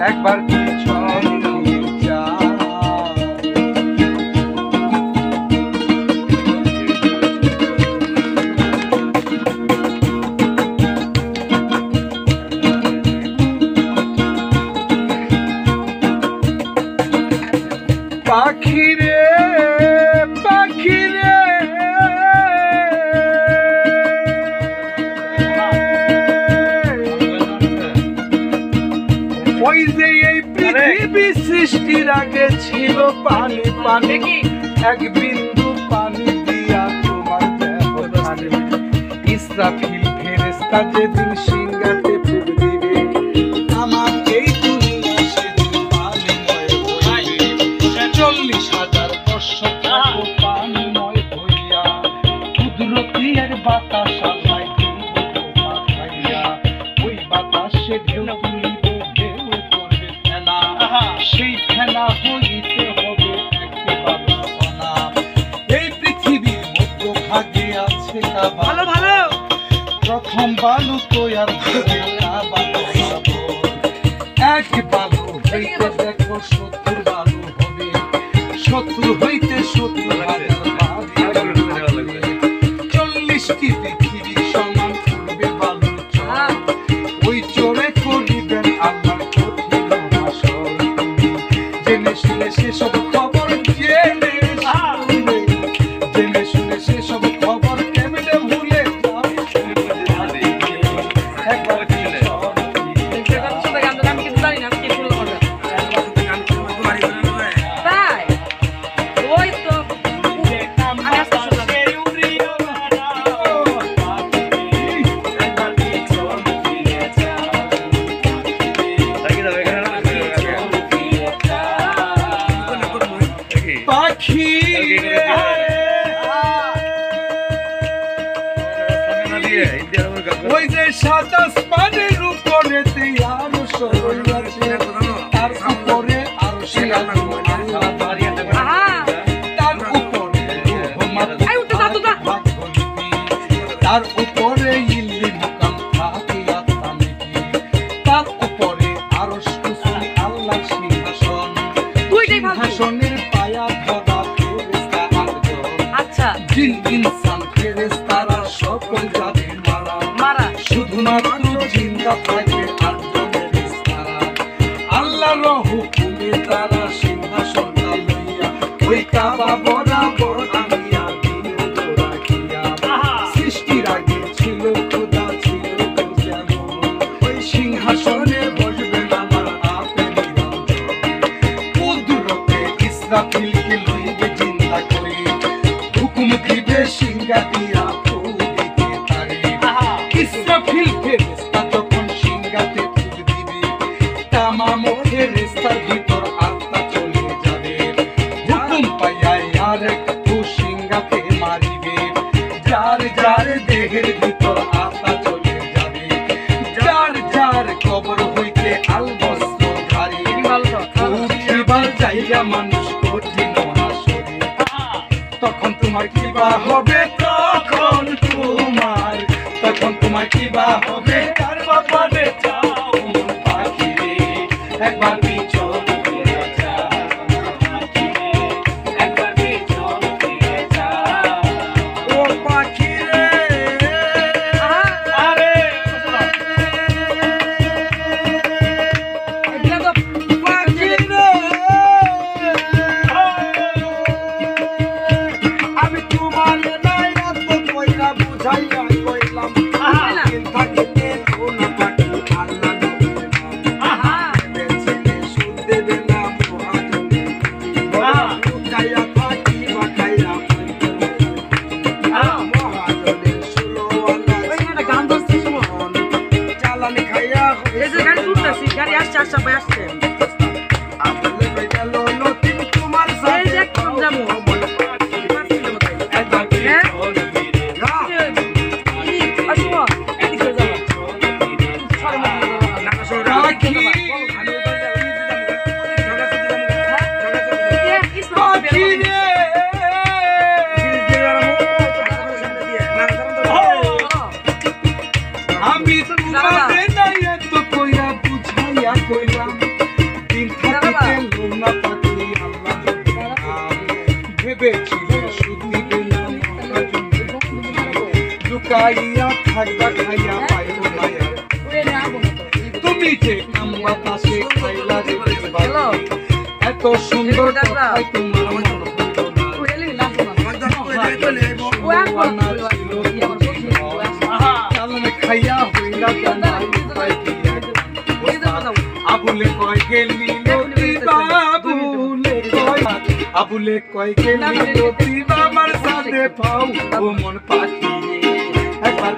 একবার পিছন ফিরে যা। পাখিরে পাখিরে ওই যে এই পৃথিবী সৃষ্টির আগে ছিল পানি পানি, এক বিন্দু পানি দিয়া তোমার ব্যবধানে ইসরাফিল ফেরেশতা যেদিন সিংহাতে ফুঁক দিবে, আমার এই দুনিয়া সেদিন পানিময় হইবে। 40,000 বৎসর থাকো পানিময় হইয়া, কুদরতের বাতাস আল্লাহ দিব পাঠাইয়া, ওই বাতাসে ঢেউ তুলিবে, ঢেউ করবে ফেনা, সেই ফেনা হইতে হবে একেবারে সোনা। এই পৃথিবীর মধ্যভাগে আছে কাবা, ভালো ভালো প্রথম বালু তৈয়ার হবে কাবা বরাবর। এক বালু হইতে দেখো 70 বালু হবে, 70 হইতে 70,000 বালু হবে। 40টি পৃথিবী সমান করবে বালুর চর, ওই চরে করিবেন আল্লাহর কঠিন হাসর। তুমি জেনে শুনে সেসব খবর জেনে শুনে সেসব খবর কেমনে ভুলে যাও। একবার আমি কিন্তু জানি না আমি কি শুনলাম তাই ওই তো আমি আসতে শুনলাম পাখি ওই যে সাদা আসমানের উপরেতে আরো সরল আছে, তার উপরে আরো সে আল্লাহ দাঁড়িয়ে থাকেন, তার উপরে তার উপরে ইল্লি মুকাম থাকিয়া তামিকি, তার উপরে আরো কুরসি আল্লাহর সিংহাসন, সিংহাসনের পায়া ধরা ফেরেশতা 8 জন। আচ্ছা জিন ইনসান ফেরেশতারা সকল যাবে মারা মারা, শুধুমাত্র জিন্দা থাকবে 8 জনের ফেরেশতারা। আল্লাহর হুকুমে তারা সিংহাসনটা লইয়া ওই কাবা বরাবর আনিয়া দিল রাখিয়া। সৃষ্টির আগে ছিল খোদা, ছিল যেমন, ওই সিংহাসনে বসবেন আমার আপেল নিরঞ্জন। কুদরতে ইসরাফিলকে লইবে জিন্দা করে, হুকুম দিবে সিংহা দিয়া ফুঁক দিতে পারে। ইসরাফিল ফেরেশতা যখন সিংহাতে ফুঁক দিবে, তামাম ফেরেশতার ভিতর আত্মা চলে যাবে। হুকুম পাইয়া আর একটু সিংহাতে মারিবে, যার যার দেহের ভিতর আত্মা চলে যাবে। যার যার কবর হইতে আলবস্ত্র ধারী, উঠিবার জায়গা মানুষ কঠিন হাসরে। তখন তোমার কি বা হবে, তখন তোমার কি বা হবে, তার ব্যাপারে চাও পাখি রে, একবার পিছন ফিরে যা। একবার পিছন ফিরে যা। ও পাখি রে আরে পাখি রে, আমি তোমার নাই এত কইরা বুঝাইয়া কইলাম, থাকিতে কোন পাখি আল্লাহ নবীর নাম, বেছেলে সুদ দেবে না মহাজনে, লুকাইয়া থাকি বা খাইয়া মহাজনে 16 গান ধরছে চালানি খাইয়া এই যে গাড়ি ছুটতেছি, গাড়ি আসছে আসছে ভাই আসছে আমলে গেল নতুন তোমার এই যে একদম যাবো একবার পিছন ফিরে যা। আসবো এদিকে যাবো পাখি পাখি রে আমি তোমারে নাই এত কইরা বুঝাইয়া কইলাম, ভেবেছিলে সুদিবে না লুকাইয়া থাকবা খাইয়া পাইব না আর। তুমি যে আম বাতাসে খাইলা রে হ্যালো এত সুন্দর কথাই তোমার মন হইল না। চালনে খাইয়া হইলা জানাই পাই দিয়া। আবুলে কয় গেলি নদী বাবুলে কয় আবুলে কয় গেলি নদী বাবার সাথে পাও ও মন পাখি একবার